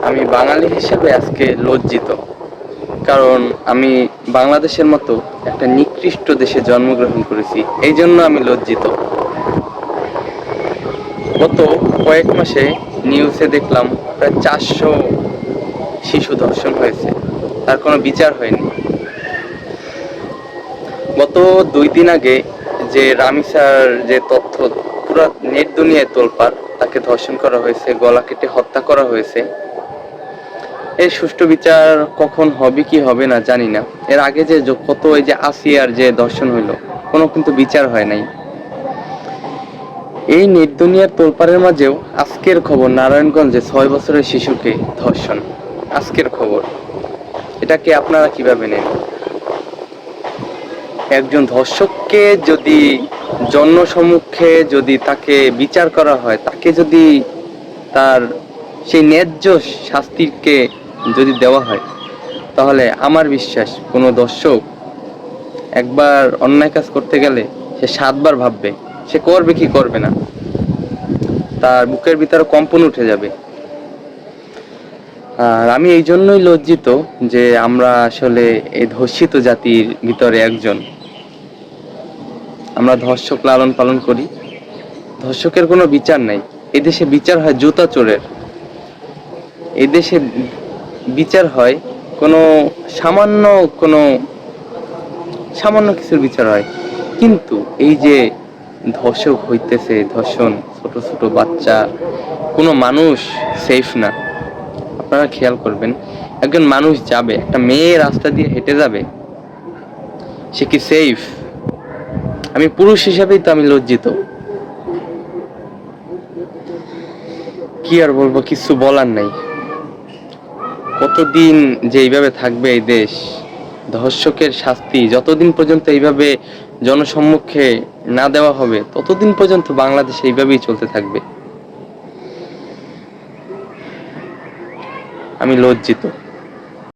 আমি বাঙালি হিসেবে আজকে লজ্জিত, কারণ আমি বাংলাদেশের মতো একটা নিকৃষ্ট দেশে জন্মগ্রহণ করেছি, এই জন্য আমি লজ্জিত। গত কয়েক মাসে নিউজে দেখলাম প্রায় 400 শিশু ধর্ষণ হয়েছে, তার কোনো বিচার হয়নি। গত 2 দিন আগে যে রামিসার যে তথ্য পুরো নেট দুনিয়ায় তোলপাড়, তাকে ধর্ষণ করা হয়েছে, গলা কেটে হত্যা করা হয়েছে, এর সুষ্ঠু বিচার কখন হবে কি হবে না জানি না। এর আগে যে কত এই যে আসিয়ার যে ধর্ষণ হইলো, কোনো কিন্তু বিচার হয় নাই। এই নেট দুনিয়ার তোলপাড়ের মাঝেও আজকের খবর নারায়ণগঞ্জে 6 বছরের শিশুকে ধর্ষণ, আজকের খবর। এটাকে আপনারা কিভাবে নেন? একজন ধর্ষককে যদি জনসম্মুখে যদি তাকে বিচার করা হয়, তাকে যদি তার সেই ন্যায্য শাস্তিকে যদি দেওয়া হয়, তাহলে আমার বিশ্বাস কোনো দর্শক একবার অন্যায় কাজ করতে গেলে সে 7বার ভাববে সে করবে কি করবে না, তার বুকের ভিতরে কম্পন উঠে যাবে। আর আমি এই জন্যই লজ্জিত যে আমরা আসলে এই ধর্ষিত জাতির ভিতরে একজন। আমরা ধর্ষক লালন পালন করি, ধর্ষকের কোনো বিচার নাই। এদেশে বিচার হয় জুতা চোরের, এদেশে বিচার হয় কোনো সামান্য কোনো সামান্য কিছুর বিচার হয়। কিন্তু এই যে ধর্ষক হইতেছে, ধর্ষণ, ছোট ছোট বাচ্চা, কোনো মানুষ সেফ না। আপনারা খেয়াল করবেন, একজন মানুষ যাবে, একটা মেয়ে রাস্তা দিয়ে হেঁটে যাবে, সে কি সেফ? আমি পুরুষ হিসাবেই তো আমি লজ্জিত। কি আর বলবো, কিছু বলার নাই। কতদিন যে এইভাবে থাকবে এই দেশ? ধর্ষকের শাস্তি যতদিন পর্যন্ত এইভাবে জনসম্মুখে না দেওয়া হবে, ততদিন পর্যন্ত বাংলাদেশ এইভাবেই চলতে থাকবে। আমি লজ্জিত।